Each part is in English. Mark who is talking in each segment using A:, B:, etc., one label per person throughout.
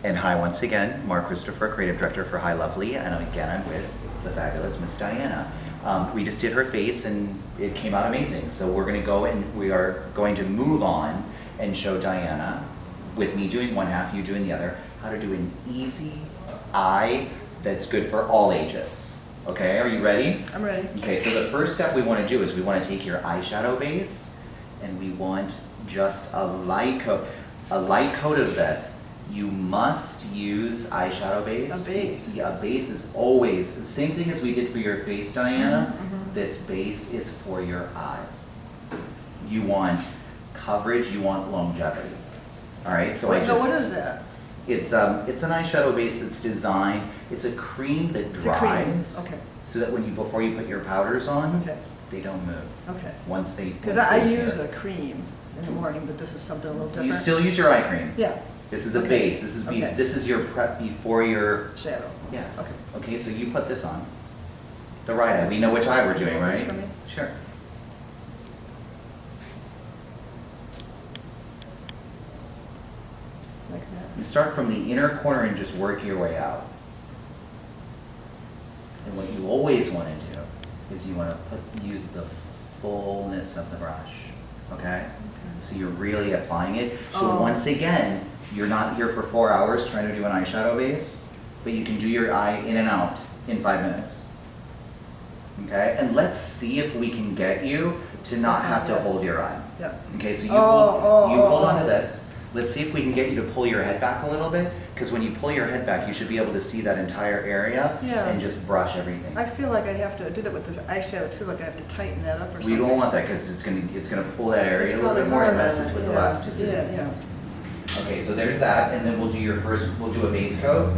A: And hi once again, Mark Christopher, Creative Director for Hi Lovely, and again I'm with the fabulous Miss Diana. We just did her face and it came out amazing. So we're going to go and we are going to move on and show Diana, with me doing one half, you doing the other, how to do an easy eye that's good for all ages. Okay, are you ready?
B: I'm ready.
A: Okay, so the first step we want to do is we want to take your eyeshadow base and we want just a light coat of this. You must use eyeshadow base.
B: A base.
A: Yeah, a base is always, the same thing as we did for your face, Diana.
B: Mm-hmm.
A: This base is for your eye. You want coverage, you want longevity. All right, so
B: Wait, no, what is that?
A: It's an eyeshadow base that's designed, it's a cream that
B: It's a cream.
A: dries.
B: Okay.
A: So that before you put your powders on,
B: Okay.
A: they don't move.
B: Okay.
A: Because
B: I use a cream in the morning, but this is something a little different.
A: You still use your eye cream.
B: Yeah.
A: This is a
B: Okay.
A: base.
B: Okay.
A: This is your prep before your
B: Shadow.
A: yes.
B: Okay.
A: Okay, so you put this on. The right eye. We know which eye we're doing,
B: You want this
A: right?
B: for me?
A: Sure.
B: Like that.
A: You start from the inner corner and just work your way out. And what you always want to do is you want to use the fullness of the brush. Okay? So you're really applying it. So
B: Oh.
A: once again, you're not here for 4 hours trying to do an eyeshadow base, but you can do your eye in and out in 5 minutes. Okay? And let's see if we can get you to not have to hold your eye.
B: Yeah.
A: Okay, so you
B: Oh,
A: hold on to
B: oh.
A: this. Let's see if we can get you to pull your head back a little bit, because when you pull your head back, you should be able to see that entire area
B: Yeah.
A: and just brush everything.
B: I feel like I have to do that with the eyeshadow too, like I have to tighten that up or
A: We
B: something.
A: don't want that because it's gonna pull that area
B: It's
A: a little bit
B: probably
A: more and
B: hard,
A: messes with
B: yeah,
A: elasticity.
B: Yeah, yeah.
A: Okay, so there's that, and then we'll do a base coat.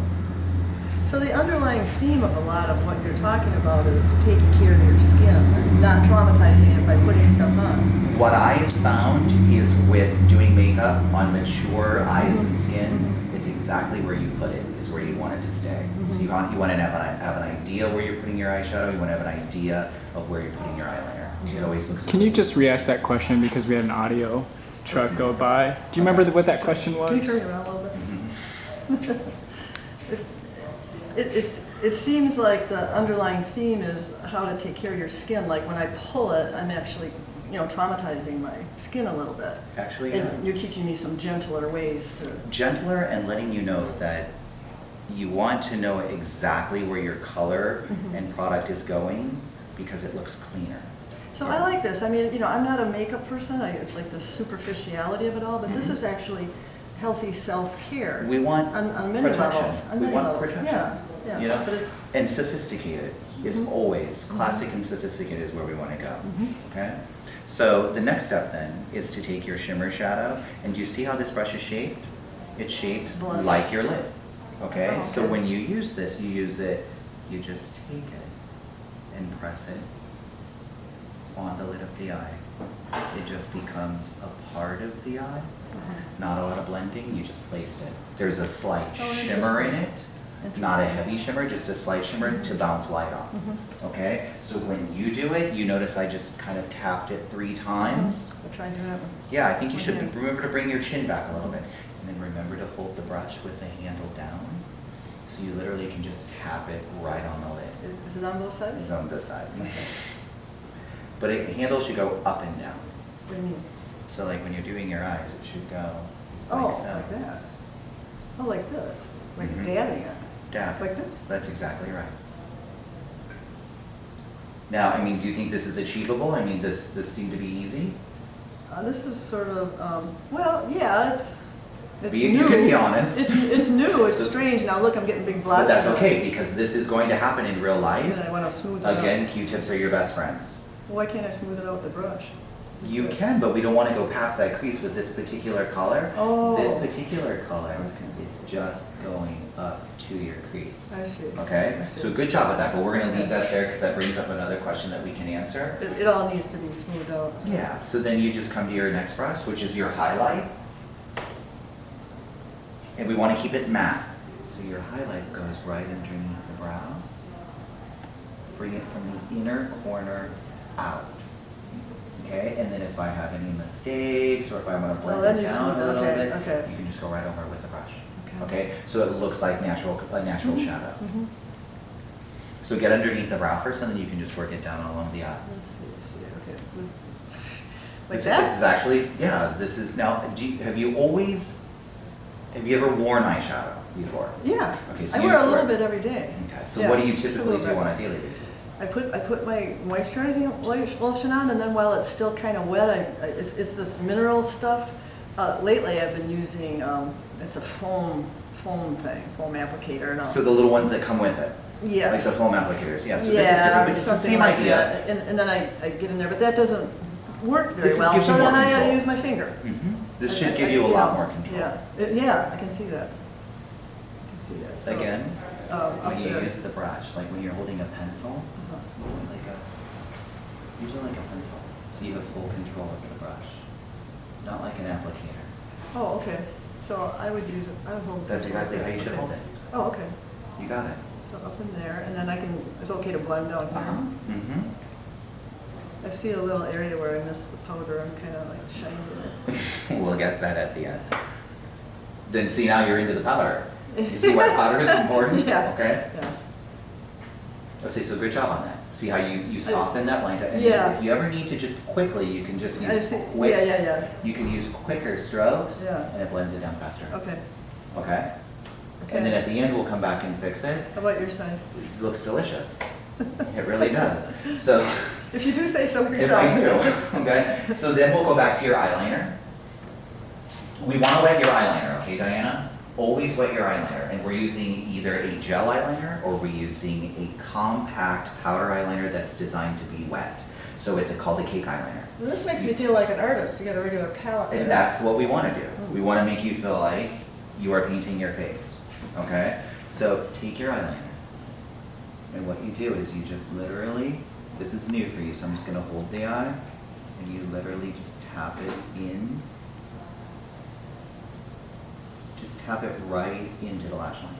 B: So the underlying theme of a lot of what you're talking about is taking care of your skin and not traumatizing it by putting stuff on.
A: What I have found is with doing makeup on mature eyes and skin, it's exactly where you put it is where you want it to stay. So you want to have an idea where you're putting your eyeshadow. You want to have an idea of where you're putting your eyeliner. It always looks.
C: Can you just re-ask that question because we had an audio truck go by? Do you remember what that question
B: Can you
C: was?
B: turn it around a little bit?
A: Mhm.
B: It seems like the underlying theme is how to take care of your skin. Like when I pull it, I'm actually, traumatizing my skin a little bit.
A: Actually, yeah.
B: And you're teaching me some gentler ways to.
A: Gentler and letting you know that you want to know exactly where your color and product is going because it looks cleaner.
B: So I like this. I mean, I'm not a makeup person. It's like the superficiality of it all, but this is actually healthy self-care.
A: We want
B: on many
A: protection.
B: levels. On
A: We
B: many
A: want
B: levels.
A: protection.
B: Yeah.
A: You know?
B: But it's
A: And sophisticated is always, classic and sophisticated is where we want to go. Okay? So the next step then is to take your shimmer shadow, and do you see how this brush is shaped? It's shaped
B: Blunt.
A: like your lid. Okay?
B: Oh,
A: So
B: okay.
A: when you use this, you just take it and press it on the lid of the eye. It just becomes a part of the eye. Not a lot of blending, you just placed it. There's a slight
B: Oh,
A: shimmer in it, not a
B: Interesting.
A: heavy shimmer, just a slight shimmer to bounce light off. Okay? So when you do it, you notice I just kind of tapped it 3 times.
B: I'll try and do that one.
A: Yeah, I think you should
B: Okay.
A: remember to bring your chin back a little bit. And then remember to hold the brush with the handle down. So you literally can just tap it right on the lid.
B: Is it on both sides?
A: It's on this side. But the handle should go up and down.
B: What do you mean?
A: So like when you're doing your eyes, it should go
B: Oh,
A: like so.
B: like that. Oh, like this. Like
A: Mhm.
B: dabbing it.
A: Dab.
B: Like this?
A: That's exactly right. Now, I mean, do you think this is achievable? I mean, this seemed to be easy?
B: This is sort of, well, yeah, it's
A: But
B: new.
A: you can be honest.
B: It's new, it's strange. Now look, I'm getting big
A: But
B: blotches.
A: that's
B: on it.
A: okay, because this is going to happen in real
B: And
A: life.
B: then I want to smooth it out.
A: Again, Q-tips are your best friends.
B: Why can't I smooth it out with the brush?
A: You
B: Yes.
A: can, but we don't want to go past that crease with this particular color.
B: Oh.
A: This particular color
B: I was confused.
A: is just going up to your crease.
B: I see.
A: Okay?
B: I see.
A: So good job with that, but we're going to leave that there because that brings up another question that we can answer.
B: It all needs to be smoothed out.
A: Yeah, so then you just come to your next brush, which is your highlight. And we want to keep it matte. So your highlight goes right underneath the brow. Bring it from the inner corner out. Okay, and then if I have any mistakes or if I want to blend
B: Oh, then
A: it
B: you
A: down
B: smooth
A: a
B: it.
A: little
B: Okay,
A: bit,
B: okay.
A: you can just go right over with the brush.
B: Okay.
A: okay? So it looks like a natural shadow.
B: Mhm.
A: So get underneath the brow first, and then you can just work it down along the eye.
B: Let's see, okay. Like
A: This is
B: that?
A: actually, yeah, this is now, have you ever worn eyeshadow before?
B: Yeah.
A: Okay, so
B: I
A: you
B: wear a
A: just
B: little
A: wear-
B: bit every day.
A: Okay, so
B: Yeah,
A: what do you
B: just a
A: typically
B: little
A: do
B: bit.
A: on a daily basis?
B: I put my moisturizing lotion on, and then while it's still kind of wet, it's this mineral stuff. Lately, I've been using it's a foam applicator. And
A: So the little ones that come with it?
B: yes.
A: Like the foam applicators, yeah, so this is
B: Yeah,
A: different, but it's the
B: something
A: same
B: like
A: idea.
B: that. And then I get in there, but that doesn't work very
A: This
B: well.
A: gives you
B: So then
A: more
B: I got to
A: control.
B: use my finger.
A: This
B: I-
A: should
B: I-
A: give you a
B: yeah,
A: lot more control.
B: Yeah, I can see that. I can see that. So,
A: Again,
B: up
A: when you
B: there.
A: use the brush, like when you're holding a pencil,
B: Uh-huh.
A: usually like a pencil, so you have full control over the brush, not like an applicator.
B: Oh, okay. So I would use it. I would hold.
A: That's
B: this like
A: exactly how
B: this,
A: you should
B: okay.
A: hold it.
B: Oh, okay.
A: You got it.
B: So up in there, and then I can. It's okay to blend down here.
A: Mm-hmm.
B: I see a little area where I missed the powder. I'm kind of like shiny
A: We'll get that at the end. Then see, now you're into the powder. You see why powder is important?
B: Yeah.
A: Okay?
B: Yeah.
A: Let's see, so good job on that. See how you soften that line? And
B: Yeah.
A: if you ever need to just quickly, you can just
B: I
A: use
B: see.
A: quick.
B: Yeah.
A: You can use quicker strokes.
B: Yeah.
A: And it blends it down faster.
B: Okay.
A: Okay?
B: Okay.
A: And then at the end, we'll come back and fix it.
B: How about your side?
A: It looks delicious. It really does. So,
B: If you do say so
A: if
B: yourself.
A: I do, okay? So then we'll go back to your eyeliner. We want to wet your eyeliner, okay, Diana? Always wet your eyeliner, and we're using either a gel eyeliner or we're using a compact powder eyeliner that's designed to be wet. So it's called a cake eyeliner.
B: Well, this makes me feel like an artist. You got a regular palette.
A: And that's what we want to do. We want to make you feel like you are painting your face, okay? So take your eyeliner, and what you do is you just literally, this is new for you, so I'm just going to hold the eye, and you literally just tap it in. Just tap it right into the lash line.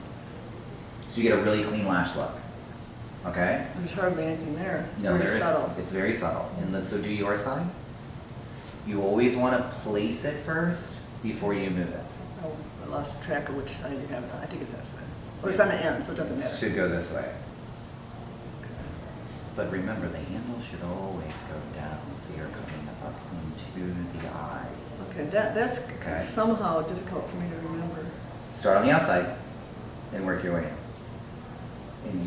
A: So you get a really clean lash look, okay?
B: There's hardly anything there. It's
A: No,
B: very
A: there is-
B: subtle.
A: It's very subtle. And so do your side. You always want to place it first before you move it.
B: Oh, I lost track of which side you have it on. I think it's that side. Or it's on the end, so it doesn't
A: It
B: matter.
A: should go this way. But remember, the handle should always go down, so you're coming up into the eye.
B: Okay, that's
A: Okay.
B: somehow difficult for me to remember.
A: Start on the outside and work your way in.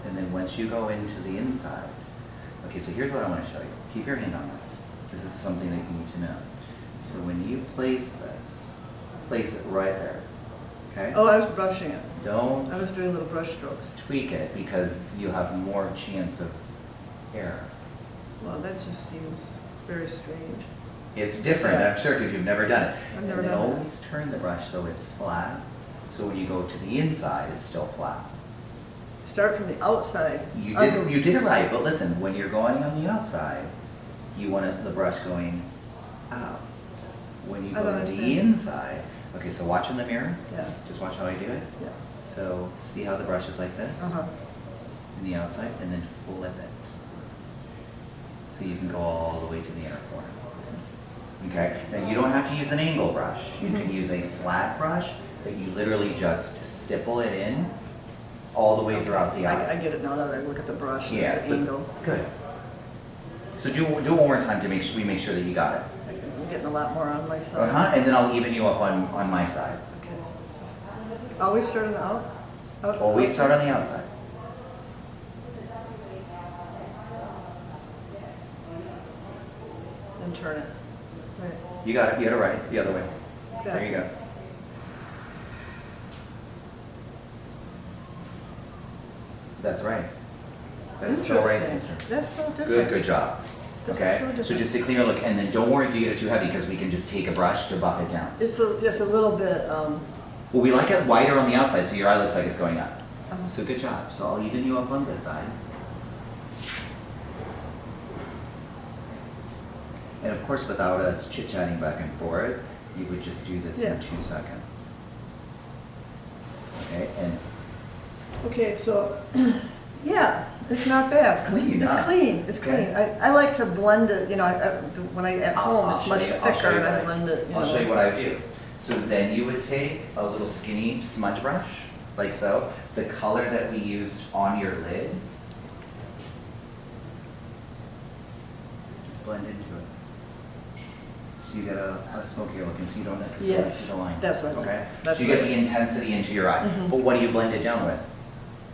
A: And then once you go into the inside, okay, so here's what I want to show you. Keep your hand on this. This is something that you need to know. So when you place this, place it right there, okay?
B: Oh, I was brushing it.
A: Don't
B: I was doing little brush strokes.
A: tweak it because you have more chance of error.
B: Well, that just seems very strange.
A: It's different,
B: Yeah.
A: I'm sure, because you've never done it.
B: I've never
A: And then
B: done it.
A: always turn the brush so it's flat. So when you go to the inside, it's still flat.
B: Start from the outside.
A: You
B: under-
A: did it right, but listen, when you're going on the outside, you want the brush going out. When you
B: I
A: go
B: don't
A: to the
B: understand.
A: inside, okay, so watch in the mirror.
B: Yeah,
A: Just watch how I do it.
B: yeah.
A: So see how the brush is like this?
B: Uh-huh.
A: In the outside, and then flip it. So you can go all the way to the inner corner. Okay, now you don't have to use an angle brush. You can
B: Mhm.
A: use a flat brush that you literally just stipple it in all the way throughout the
B: I
A: eye.
B: get it now that I look at the brush,
A: Yeah,
B: there's the
A: but-
B: angle.
A: Good. So do it one more time to make sure we make sure that you got it.
B: I'm getting a lot more on my side.
A: And then I'll even you up on my side.
B: Okay. Always start on the out?
A: Always start on the outside.
B: Then turn it. Right.
A: You got it. You got it right. The other way.
B: Yeah.
A: There you go. That's right. That's so right,
B: Interesting.
A: sister.
B: That's so different.
A: Good job.
B: That's
A: Okay,
B: so
A: so
B: different.
A: just a cleaner look, and then don't worry if you get it too heavy, because we can just take a brush to buff it down.
B: It's just a little bit,
A: Well, we like it wider on the outside, so your eye looks like it's going up.
B: Uh-huh.
A: So good job. So I'll even you up on this side. And of course, without us chit-chatting back and forth, you would just do this
B: Yeah.
A: in 2 seconds. Okay, and
B: okay, so, yeah, it's not bad.
A: It's clean,
B: It's
A: huh?
B: clean, it's
A: Okay.
B: clean. I like to blend it, you know, when I, at home,
A: I'll
B: it's much
A: show you- I'll
B: thicker
A: show you
B: and I
A: what
B: blend it, you know.
A: I'll show you what I do. So then you would take a little skinny smudge brush, like so, the color that we used on your lid. Just blend into it. So you get a smokier looking, so you don't necessarily
B: Yes,
A: see the line.
B: that's what I
A: Okay?
B: meant. That's
A: So you get
B: what-
A: the intensity into your eye.
B: Mhm.
A: But what do you blend it down with?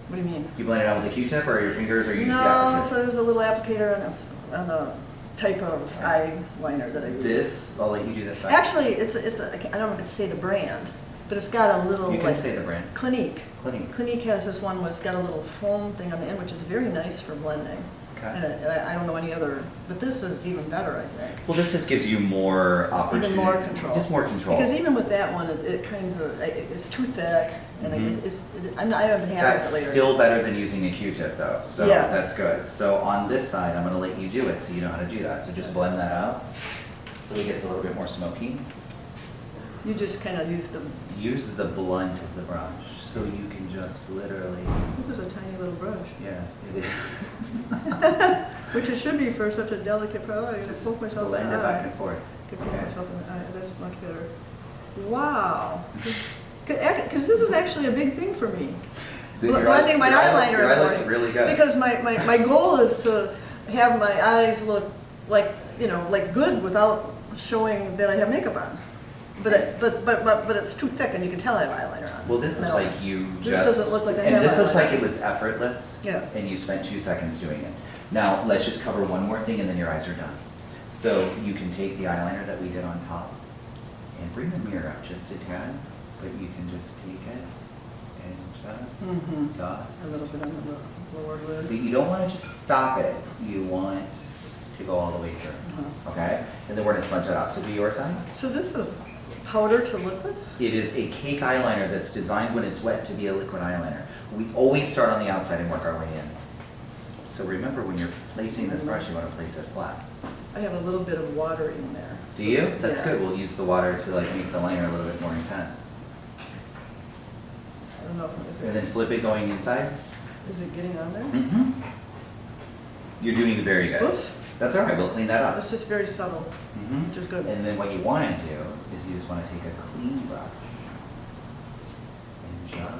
B: What do you mean?
A: You blend it out with a Q-tip or your fingers or you use the
B: No,
A: applicator?
B: so there's a little applicator on the type of eyeliner that I use.
A: This, I'll let you do this.
B: Actually, I don't want to say the brand, but it's got a little
A: You can
B: like
A: say the brand.
B: Clinique.
A: Clinique.
B: Clinique has this one where it's got a little foam thing on the end, which is very nice for blending. And
A: Okay.
B: I don't know any other, but this is even better, I think.
A: Well, this just gives you more opportunity.
B: Even more control.
A: Just more control.
B: Because even with that one, it kind of, it's too thick, and
A: Mhm.
B: I haven't had
A: That's
B: it later.
A: still better than using a Q-tip though, so
B: Yeah.
A: that's good. So on this side, I'm gonna let you do it, so you know how to do that. So just blend that out, so it gets a little bit more smoky.
B: You just kind of use the,
A: Use the blunt of the brush, so you can just literally,
B: this is a tiny little brush,
A: yeah, it is.
B: which it should be for such a delicate product. I gotta
A: Just
B: poke myself in
A: blend
B: the
A: it back
B: eye.
A: and forth.
B: Could poke
A: Okay.
B: myself in the eye, that's much better. Wow. Because this is actually a big thing for me.
A: Then your
B: Blending
A: eyes-
B: my
A: your eye looks-
B: eyeliner.
A: Your
B: in
A: eye
B: the
A: looks
B: morning.
A: really good.
B: Because my goal is to have my eyes look like, like good without showing that I have makeup on. But it's too thick and you can tell I have eyeliner on.
A: Well, this looks
B: No.
A: like you just.
B: This doesn't look like I have
A: And this looks
B: eyeliner.
A: like it was effortless.
B: Yeah.
A: And you spent 2 seconds doing it. Now, let's just cover one more thing and then your eyes are done. So you can take the eyeliner that we did on top and bring the mirror up just a tad, but you can just take it and just
B: Mhm.
A: dust.
B: A little bit on the lower
A: But
B: lid.
A: you don't want to just stop it. You want to go all the way through.
B: Uh-huh.
A: Okay? And then we're gonna smudge it out. So do your side.
B: So this is powder to liquid?
A: It is a cake eyeliner that's designed when it's wet to be a liquid eyeliner. We always start on the outside and work our way in. So remember, when you're placing this brush, you want to place it flat.
B: I have a little bit of water in there.
A: Do you? That's
B: Yeah.
A: good. We'll use the water to like make the liner a little bit more intense.
B: I don't know,
A: And then flip it going inside.
B: is it getting on there?
A: Mm-hmm. You're doing very good.
B: Oops.
A: That's all right. We'll clean that up.
B: It's just very subtle,
A: Mhm.
B: which is good.
A: And then what you want to do is you just want to take a clean brush and just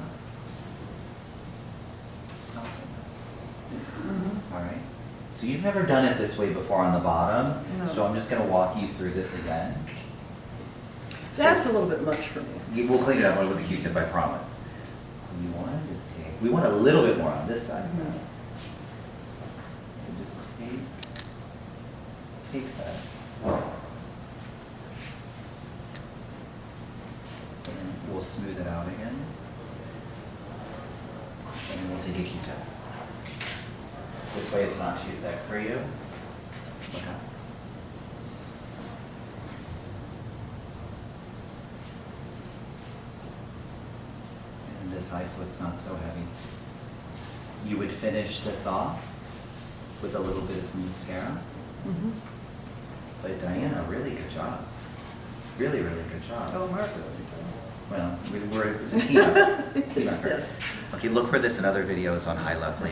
A: soften it.
B: Mhm.
A: All right. So you've never done it this way before on the bottom,
B: No.
A: so I'm just going to walk you through this again. So
B: That's a little bit much for me.
A: we'll clean it up with a Q-tip, I promise. You want to just take. We want a little bit more on this side.
B: Mhm.
A: So just take that. And we'll smooth it out again. And then we'll take a Q-tip. This way it's not too thick for you. Look up. And this side so it's not so heavy. You would finish this off with a little bit of mascara.
B: Mhm.
A: But Diana, really good job. Really, really good job.
B: Oh, Mark.
A: Well, it's a team effort. Team effort.
B: Yes.
A: Okay, look for this in other videos on High Lovely.